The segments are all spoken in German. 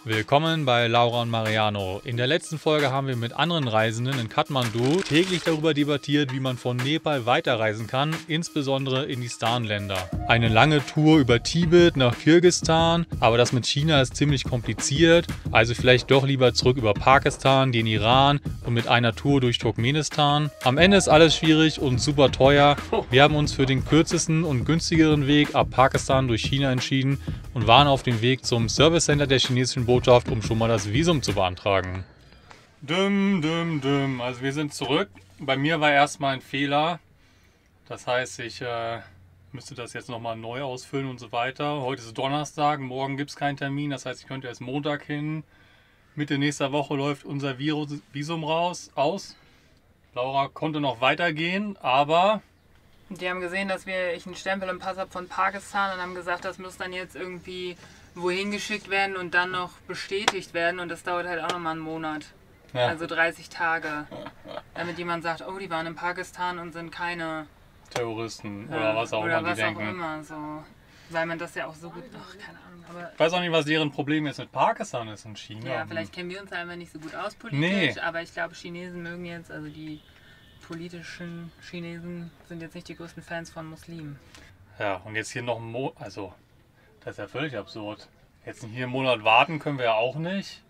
Willkommen bei Laura und Mariano. In der letzten Folge haben wir mit anderen Reisenden in Kathmandu täglich darüber debattiert, wie man von Nepal weiterreisen kann, insbesondere in die Stan-Länder. Eine lange Tour über Tibet nach Kirgisistan, aber das mit China ist ziemlich kompliziert, also vielleicht doch lieber zurück über Pakistan, den Iran und mit einer Tour durch Turkmenistan. Am Ende ist alles schwierig und super teuer. Wir haben uns für den kürzesten und günstigeren Weg ab Pakistan durch China entschieden und waren auf dem Weg zum Service Center der chinesischen Botschaft, um schon mal das Visum zu beantragen. Also wir sind zurück. Bei mir war erstmal ein Fehler. Das heißt, ich müsste das jetzt nochmal neu ausfüllen und so weiter. Heute ist Donnerstag, morgen gibt es keinen Termin. Das heißt, ich könnte erst Montag hin. Mitte nächster Woche läuft unser Visum aus. Laura konnte noch weitergehen, aber... Die haben gesehen, dass ich einen Stempel im Pass habe von Pakistan und haben gesagt, das muss dann jetzt irgendwie wohin geschickt werden und dann noch bestätigt werden. Und das dauert halt auch nochmal einen Monat. Ja. Also 30 Tage. Damit jemand sagt, oh, die waren in Pakistan und sind keine Terroristen oder was auch immer die denken. Oder was auch immer. So. Weil man das ja auch so gut... Ach, keine Ahnung. Aber ich weiß auch nicht, was deren Problem jetzt mit Pakistan ist und China. Ja, vielleicht kennen wir uns einfach nicht so gut aus politisch. Nee. Aber ich glaube, Chinesen mögen jetzt, also die politischen Chinesen sind jetzt nicht die größten Fans von Muslimen. Ja, und jetzt hier noch ein Monat, also das ist ja völlig absurd. Jetzt hier einen Monat warten können wir ja auch nicht.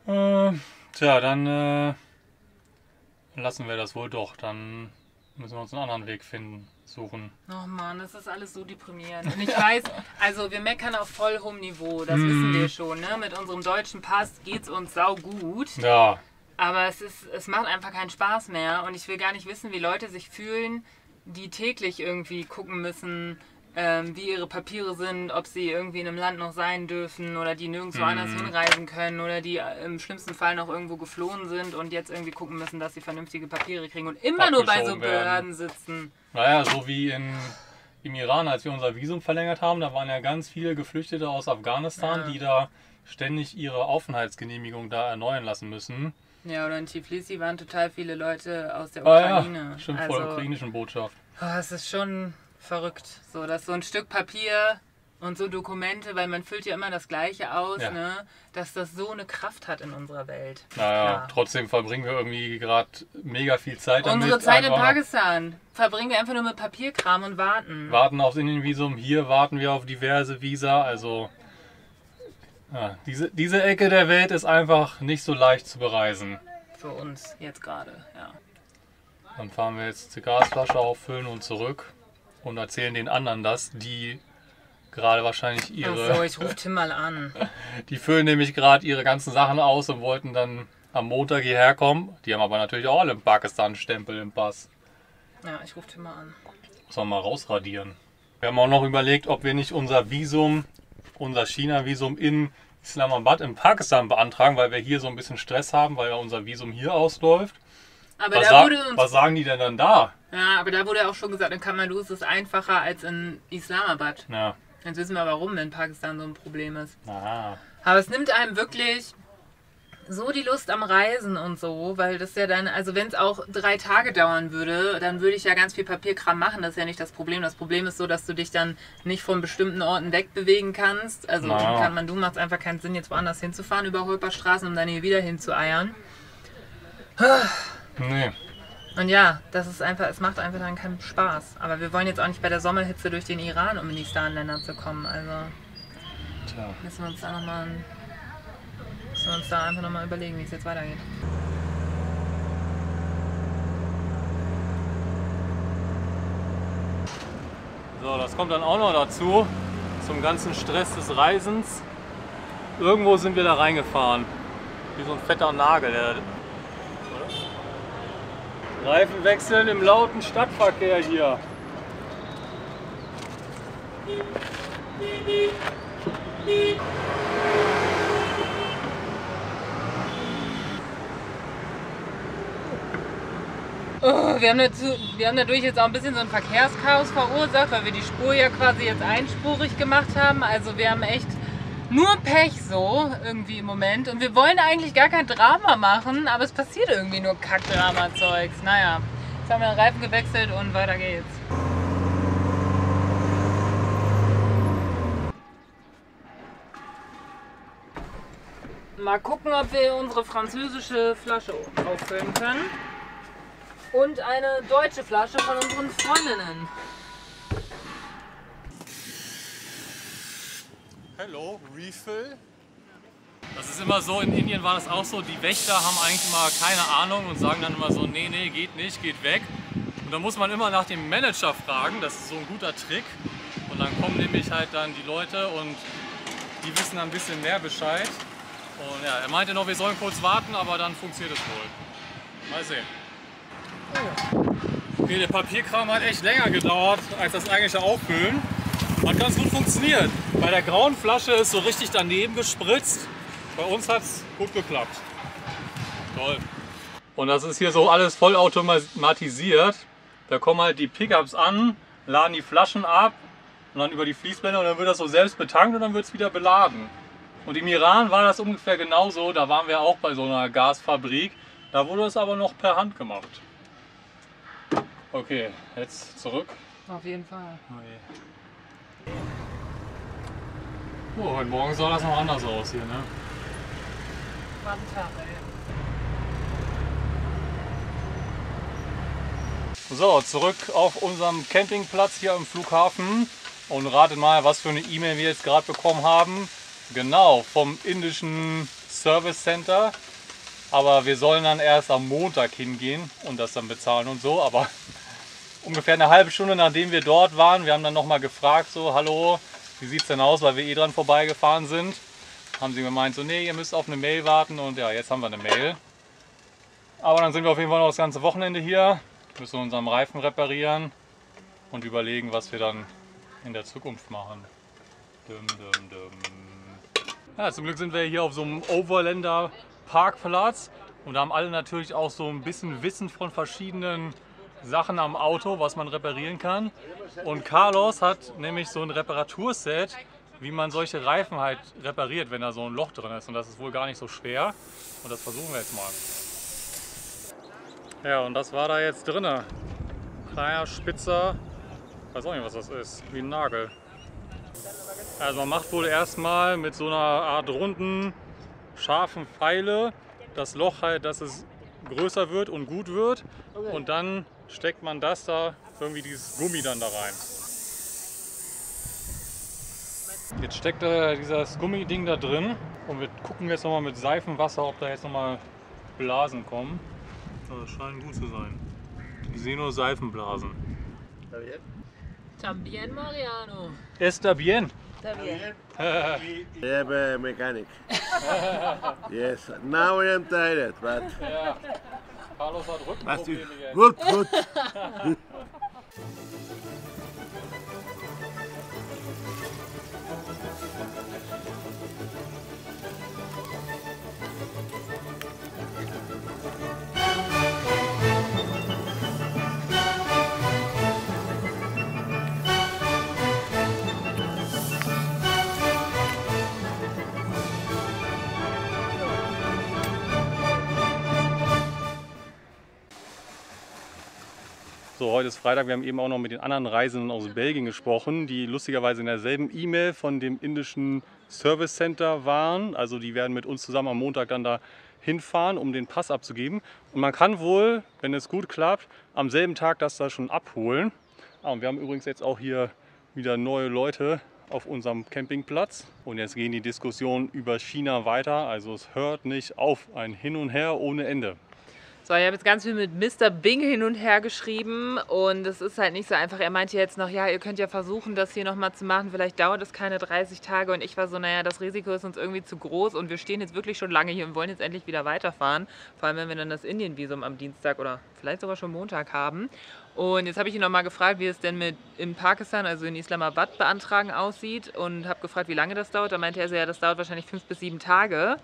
Dann lassen wir das wohl doch. Dann müssen wir uns einen anderen Weg suchen. Oh Mann, das ist alles so deprimierend. Und ich weiß, also wir meckern auf voll hohem Niveau, das wissen wir schon. Ne? Mit unserem deutschen Pass geht's uns saugut. Ja. Aber es macht einfach keinen Spaß mehr und ich will gar nicht wissen, wie Leute sich fühlen, die täglich irgendwie gucken müssen, wie ihre Papiere sind, ob sie irgendwie in einem Land noch sein dürfen oder die nirgendwo anders hinreisen können oder die im schlimmsten Fall noch irgendwo geflohen sind und jetzt irgendwie gucken müssen, dass sie vernünftige Papiere kriegen und immer nur bei so Behörden sitzen. Naja, so wie im Iran, als wir unser Visum verlängert haben, da waren ja ganz viele Geflüchtete aus Afghanistan, die da ständig ihre Aufenthaltsgenehmigung da erneuern lassen müssen. Ja, oder in Tbilisi waren total viele Leute aus der Ukraine. Ja, stimmt, vor der ukrainischen Botschaft. Es ist schon verrückt, so dass so ein Stück Papier und so Dokumente, weil man füllt ja immer das Gleiche aus, ne, dass das so eine Kraft hat in unserer Welt. Naja, trotzdem verbringen wir irgendwie gerade mega viel Zeit damit. Unsere Zeit in Pakistan verbringen wir einfach nur mit Papierkram und warten. Warten aufs Innenvisum, hier warten wir auf diverse Visa, also... Ja, diese Ecke der Welt ist einfach nicht so leicht zu bereisen. Für uns jetzt gerade, ja. Dann fahren wir jetzt die Gasflasche auffüllen und zurück und erzählen den anderen das, die gerade wahrscheinlich ihre... Ach so, ich rufe Tim mal an. Die füllen nämlich gerade ihre ganzen Sachen aus und wollten dann am Montag hierher kommen. Die haben aber natürlich auch alle einen Pakistan-Stempel im Pass. Ja, ich rufe Tim mal an. Muss man mal rausradieren. Wir haben auch noch überlegt, ob wir nicht unser China-Visum in Islamabad in Pakistan beantragen, weil wir hier so ein bisschen Stress haben, weil ja unser Visum hier ausläuft. Aber was sagen die denn dann da? Ja, aber da wurde auch schon gesagt, in Kathmandu ist es einfacher als in Islamabad. Ja. Jetzt wissen wir, warum in Pakistan so ein Problem ist. Aha. Aber es nimmt einem wirklich so die Lust am Reisen und so, weil das ja dann, also wenn es auch 3 Tage dauern würde, dann würde ich ja ganz viel Papierkram machen, das ist ja nicht das Problem. Das Problem ist so, dass du dich dann nicht von bestimmten Orten wegbewegen kannst. Also in Kathmandu macht es einfach keinen Sinn, jetzt woanders hinzufahren über Holperstraßen, um dann hier wieder hinzueiern. Nee. Und ja, es macht einfach dann keinen Spaß. Aber wir wollen jetzt auch nicht bei der Sommerhitze durch den Iran, um in die Stan-Länder zu kommen. Also müssen wir uns da einfach nochmal überlegen, wie es jetzt weitergeht. So, das kommt dann auch noch dazu, zum ganzen Stress des Reisens. Irgendwo sind wir da reingefahren, wie so ein fetter Nagel. Reifen wechseln im lauten Stadtverkehr hier. Wir haben dadurch jetzt auch ein bisschen so ein Verkehrschaos verursacht, weil wir die Spur ja quasi jetzt einspurig gemacht haben. Also wir haben echt nur Pech so irgendwie im Moment. Und wir wollen eigentlich gar kein Drama machen, aber es passiert irgendwie nur Kack-Drama-Zeugs. Naja, jetzt haben wir den Reifen gewechselt und weiter geht's. Mal gucken, ob wir unsere französische Flasche auffüllen können. Und eine deutsche Flasche von unseren Freundinnen. Hello, Refill. Das ist immer so, in Indien war das auch so, die Wächter haben eigentlich immer keine Ahnung und sagen dann immer so, nee, nee, geht nicht, geht weg. Und dann muss man immer nach dem Manager fragen, das ist so ein guter Trick. Und dann kommen nämlich halt dann die Leute und die wissen dann ein bisschen mehr Bescheid. Und ja, er meinte noch, wir sollen kurz warten, aber dann funktioniert es wohl. Mal sehen. Okay, der Papierkram hat echt länger gedauert als das eigentliche Auffüllen. Hat ganz gut funktioniert. Bei der grauen Flasche ist so richtig daneben gespritzt. Bei uns hat es gut geklappt. Toll. Und das ist hier so alles voll automatisiert. Da kommen halt die Pickups an, laden die Flaschen ab und dann über die Fließbänder und dann wird das so selbst betankt und dann wird es wieder beladen. Und im Iran war das ungefähr genauso. Da waren wir auch bei so einer Gasfabrik. Da wurde es aber noch per Hand gemacht. Okay, jetzt zurück. Auf jeden Fall. Oh, heute Morgen sah das noch anders aus hier, ne? War ein Tag, ey. So, zurück auf unserem Campingplatz hier am Flughafen. Und ratet mal, was für eine E-Mail wir jetzt gerade bekommen haben. Genau, vom indischen Service Center. Aber wir sollen dann erst am Montag hingehen und das dann bezahlen und so. Aber ungefähr eine halbe Stunde nachdem wir dort waren, wir haben dann nochmal gefragt, so, hallo, wie sieht es denn aus, weil wir eh dran vorbeigefahren sind. Haben sie gemeint, so, nee, ihr müsst auf eine Mail warten und ja, jetzt haben wir eine Mail. Aber dann sind wir auf jeden Fall noch das ganze Wochenende hier, müssen unseren Reifen reparieren und überlegen, was wir dann in der Zukunft machen. Dum, dum, dum. Ja, zum Glück sind wir hier auf so einem Overlander Parkplatz und da haben alle natürlich auch so ein bisschen Wissen von verschiedenen Sachen am Auto, was man reparieren kann. Und Carlos hat nämlich so ein Reparaturset, wie man solche Reifen halt repariert, wenn da so ein Loch drin ist. Und das ist wohl gar nicht so schwer. Und das versuchen wir jetzt mal. Ja, und das war da jetzt drin. Kleiner, spitzer, weiß auch nicht, was das ist, wie ein Nagel. Also man macht wohl erstmal mit so einer Art runden, scharfen Pfeile das Loch halt, dass es größer wird und gut wird. Und dann steckt man das da, irgendwie dieses Gummi dann da rein. Jetzt steckt dieses Gummiding da drin und wir gucken jetzt nochmal mit Seifenwasser, ob da jetzt nochmal Blasen kommen. Das scheint gut zu sein. Ich sehe nur Seifenblasen. Tambien, Mariano. Está bien. Está bien. I am a mechanic. Yes, now I am tired, but Ja. Carlos hat Rückenprobleme jetzt. good, good. So, heute ist Freitag. Wir haben eben auch noch mit den anderen Reisenden aus Belgien gesprochen, die lustigerweise in derselben E-Mail von dem indischen Service Center waren. Also die werden mit uns zusammen am Montag dann da hinfahren, um den Pass abzugeben. Und man kann wohl, wenn es gut klappt, am selben Tag das da schon abholen. Und wir haben übrigens jetzt auch hier wieder neue Leute auf unserem Campingplatz. Und jetzt gehen die Diskussionen über China weiter. Also es hört nicht auf, ein Hin und Her ohne Ende. So, ich habe jetzt ganz viel mit Mr. Bing hin und her geschrieben und es ist halt nicht so einfach. Er meinte jetzt noch, ja, ihr könnt ja versuchen, das hier nochmal zu machen. Vielleicht dauert es keine 30 Tage und ich war so, naja, das Risiko ist uns irgendwie zu groß und wir stehen jetzt wirklich schon lange hier und wollen jetzt endlich wieder weiterfahren. Vor allem, wenn wir dann das Indien-Visum am Dienstag oder vielleicht sogar schon Montag haben. Und jetzt habe ich ihn nochmal gefragt, wie es denn mit in Pakistan, also in Islamabad, beantragen aussieht und habe gefragt, wie lange das dauert. Da meinte er so, ja, das dauert wahrscheinlich 5 bis 7 Tage.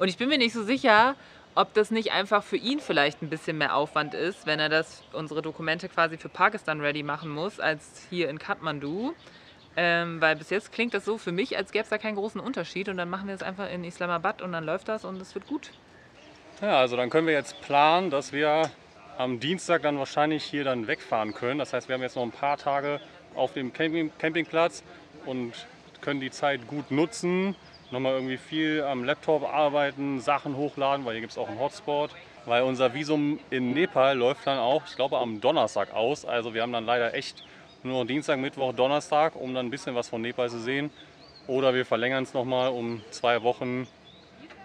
Und ich bin mir nicht so sicher, ob das nicht einfach für ihn vielleicht ein bisschen mehr Aufwand ist, wenn er unsere Dokumente quasi für Pakistan ready machen muss, als hier in Kathmandu. Weil bis jetzt klingt das so für mich, als gäbe es da keinen großen Unterschied. Und dann machen wir es einfach in Islamabad und dann läuft das und es wird gut. Ja, also dann können wir jetzt planen, dass wir am Dienstag dann wahrscheinlich hier dann wegfahren können. Das heißt, wir haben jetzt noch ein paar Tage auf dem Campingplatz und können die Zeit gut nutzen, nochmal irgendwie viel am Laptop arbeiten, Sachen hochladen, weil hier gibt es auch einen Hotspot. Weil unser Visum in Nepal läuft dann auch, ich glaube, am Donnerstag aus. Also wir haben dann leider echt nur noch Dienstag, Mittwoch, Donnerstag, um dann ein bisschen was von Nepal zu sehen. Oder wir verlängern es nochmal um 2 Wochen,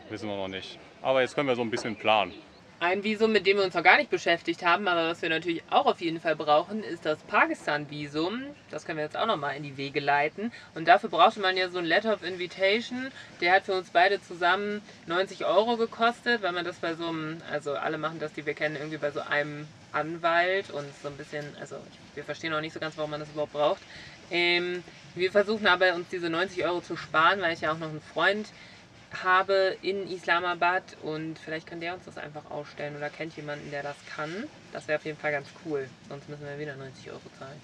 wissen wir noch nicht. Aber jetzt können wir so ein bisschen planen. Ein Visum, mit dem wir uns noch gar nicht beschäftigt haben, aber was wir natürlich auch auf jeden Fall brauchen, ist das Pakistan-Visum. Das können wir jetzt auch nochmal in die Wege leiten. Und dafür brauchte man ja so ein Letter of Invitation. Der hat für uns beide zusammen 90 € gekostet, weil man das bei so einem, also alle machen das, die wir kennen, irgendwie bei so einem Anwalt und so ein bisschen, also wir verstehen auch nicht so ganz, warum man das überhaupt braucht. Wir versuchen aber uns diese 90 € zu sparen, weil ich ja auch noch einen Freund habe in Islamabad und vielleicht kann der uns das einfach ausstellen oder kennt jemanden, der das kann. Das wäre auf jeden Fall ganz cool, sonst müssen wir wieder 90 € zahlen.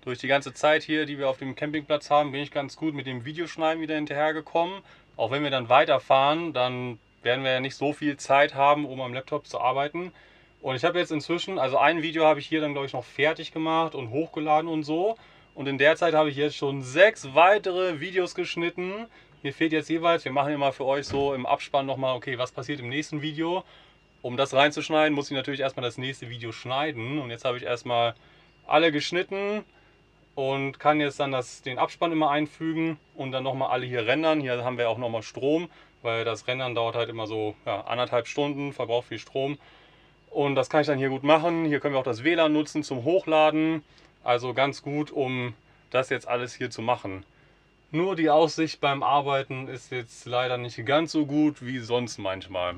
Durch die ganze Zeit hier, die wir auf dem Campingplatz haben, bin ich ganz gut mit dem Videoschneiden wieder hinterhergekommen. Auch wenn wir dann weiterfahren, dann werden wir ja nicht so viel Zeit haben, um am Laptop zu arbeiten. Und ich habe jetzt inzwischen, also ein Video habe ich hier dann glaube ich noch fertig gemacht und hochgeladen und so. Und in der Zeit habe ich jetzt schon 6 weitere Videos geschnitten. Hier fehlt jetzt jeweils, wir machen immer für euch so im Abspann nochmal, okay, was passiert im nächsten Video. Um das reinzuschneiden, muss ich natürlich erstmal das nächste Video schneiden. Und jetzt habe ich erstmal alle geschnitten und kann jetzt dann den Abspann immer einfügen und dann nochmal alle hier rendern. Hier haben wir auch nochmal Strom, weil das Rendern dauert halt immer so 1,5 Stunden, verbraucht viel Strom. Und das kann ich dann hier gut machen. Hier können wir auch das WLAN nutzen zum Hochladen. Also ganz gut, um das jetzt alles hier zu machen. Nur die Aussicht beim Arbeiten ist jetzt leider nicht ganz so gut wie sonst manchmal.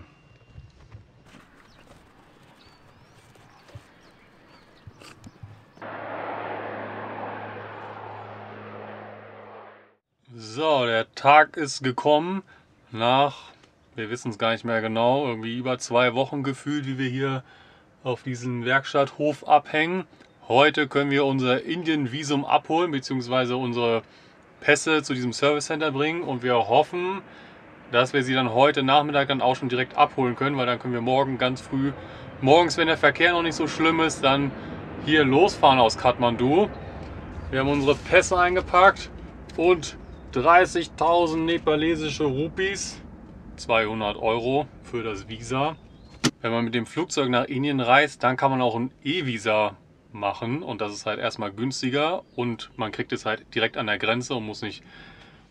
So, der Tag ist gekommen nach, wir wissen es gar nicht mehr genau, irgendwie über 2 Wochen gefühlt, wie wir hier auf diesem Werkstatthof abhängen. Heute können wir unser Indien-Visum abholen, beziehungsweise unsere Pässe zu diesem Service Center bringen und wir hoffen, dass wir sie dann heute Nachmittag dann auch schon direkt abholen können, weil dann können wir morgen ganz früh, morgens, wenn der Verkehr noch nicht so schlimm ist, dann hier losfahren aus Kathmandu. Wir haben unsere Pässe eingepackt und 30.000 nepalesische Rupees, 200 € für das Visa. Wenn man mit dem Flugzeug nach Indien reist, dann kann man auch ein E-Visa machen und das ist halt erstmal günstiger und man kriegt es halt direkt an der Grenze und muss nicht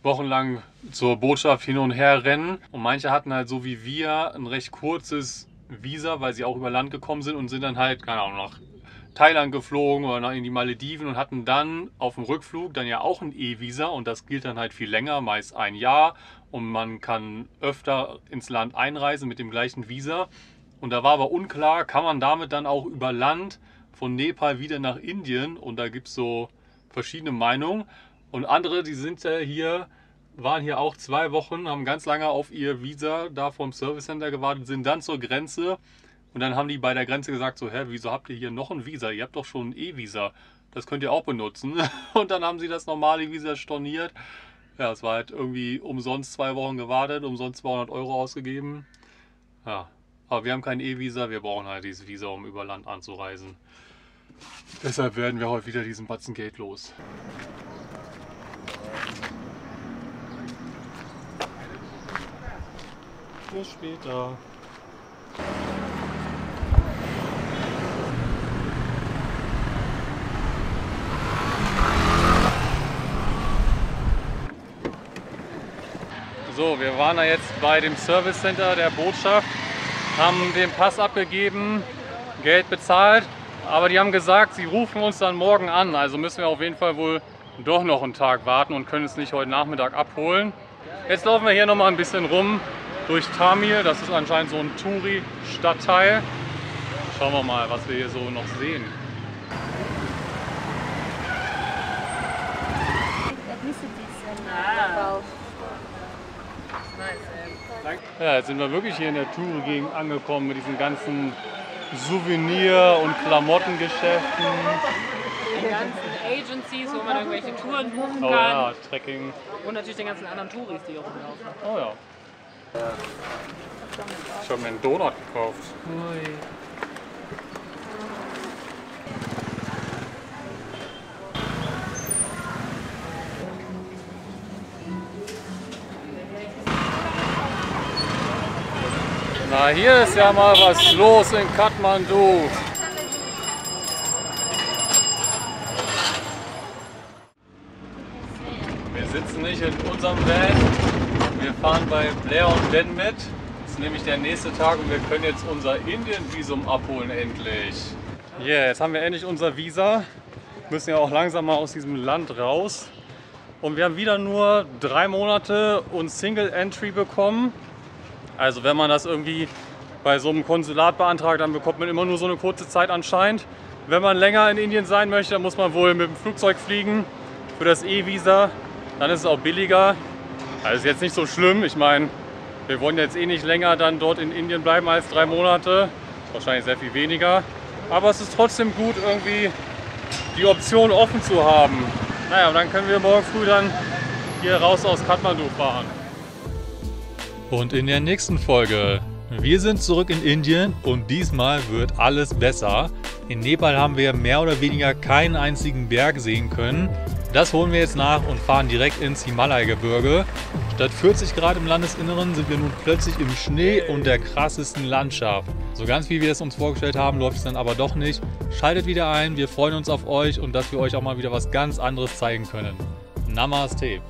wochenlang zur Botschaft hin und her rennen. Und manche hatten halt so wie wir ein recht kurzes Visa, weil sie auch über Land gekommen sind und sind dann halt, keine Ahnung, nach Thailand geflogen oder in die Malediven und hatten dann auf dem Rückflug dann ja auch ein E-Visa und das gilt dann halt viel länger, meist 1 Jahr und man kann öfter ins Land einreisen mit dem gleichen Visa. Und da war aber unklar, kann man damit dann auch über Land von Nepal wieder nach Indien und da gibt es so verschiedene Meinungen und andere, die sind ja hier, waren hier auch 2 Wochen, haben ganz lange auf ihr Visa da vom Service Center gewartet, sind dann zur Grenze und dann haben die bei der Grenze gesagt so, hä, wieso habt ihr hier noch ein Visa? Ihr habt doch schon ein E-Visa, das könnt ihr auch benutzen und dann haben sie das normale Visa storniert. Ja, es war halt irgendwie umsonst 2 Wochen gewartet, umsonst 200 € ausgegeben. Ja, aber wir haben kein E-Visa, wir brauchen halt dieses Visa, um über Land anzureisen. Deshalb werden wir heute wieder diesen Batzen Geld los. Bis später. So, wir waren da jetzt bei dem Service Center der Botschaft, haben den Pass abgegeben, Geld bezahlt. Aber die haben gesagt, sie rufen uns dann morgen an, also müssen wir auf jeden Fall wohl doch noch einen Tag warten und können es nicht heute Nachmittag abholen. Jetzt laufen wir hier noch mal ein bisschen rum durch Tamil, das ist anscheinend so ein Touri-Stadtteil. Schauen wir mal, was wir hier so noch sehen. Ja, jetzt sind wir wirklich hier in der Touri-Gegend angekommen mit diesen ganzen Souvenir- und Klamottengeschäften. Die ganzen Agencies, wo man irgendwelche Touren buchen kann. Oh ja, Trekking. Und natürlich den ganzen anderen Touris, die hier rumlaufen. Oh ja. Ich habe mir einen Donut gekauft. Ui. Na, hier ist ja mal was los in Kathmandu. Wir sitzen nicht in unserem Van, wir fahren bei Blair und Ben mit. Das ist nämlich der nächste Tag und wir können jetzt unser Indien-Visum abholen endlich. Yeah, jetzt haben wir endlich unser Visa. Müssen ja auch langsam mal aus diesem Land raus. Und wir haben wieder nur 3 Monate und Single Entry bekommen. Also wenn man das irgendwie bei so einem Konsulat beantragt, dann bekommt man immer nur so eine kurze Zeit anscheinend. Wenn man länger in Indien sein möchte, dann muss man wohl mit dem Flugzeug fliegen für das E-Visa. Dann ist es auch billiger. Also ist jetzt nicht so schlimm. Ich meine, wir wollen jetzt eh nicht länger dann dort in Indien bleiben als 3 Monate. Wahrscheinlich sehr viel weniger. Aber es ist trotzdem gut, irgendwie die Option offen zu haben. Naja, und dann können wir morgen früh dann hier raus aus Kathmandu fahren. Und in der nächsten Folge, wir sind zurück in Indien und diesmal wird alles besser. In Nepal haben wir mehr oder weniger keinen einzigen Berg sehen können. Das holen wir jetzt nach und fahren direkt ins Himalaya-Gebirge. Statt 40 Grad im Landesinneren sind wir nun plötzlich im Schnee und der krassesten Landschaft. So ganz wie wir es uns vorgestellt haben, läuft es dann aber doch nicht. Schaltet wieder ein, wir freuen uns auf euch und dass wir euch auch mal wieder was ganz anderes zeigen können. Namaste.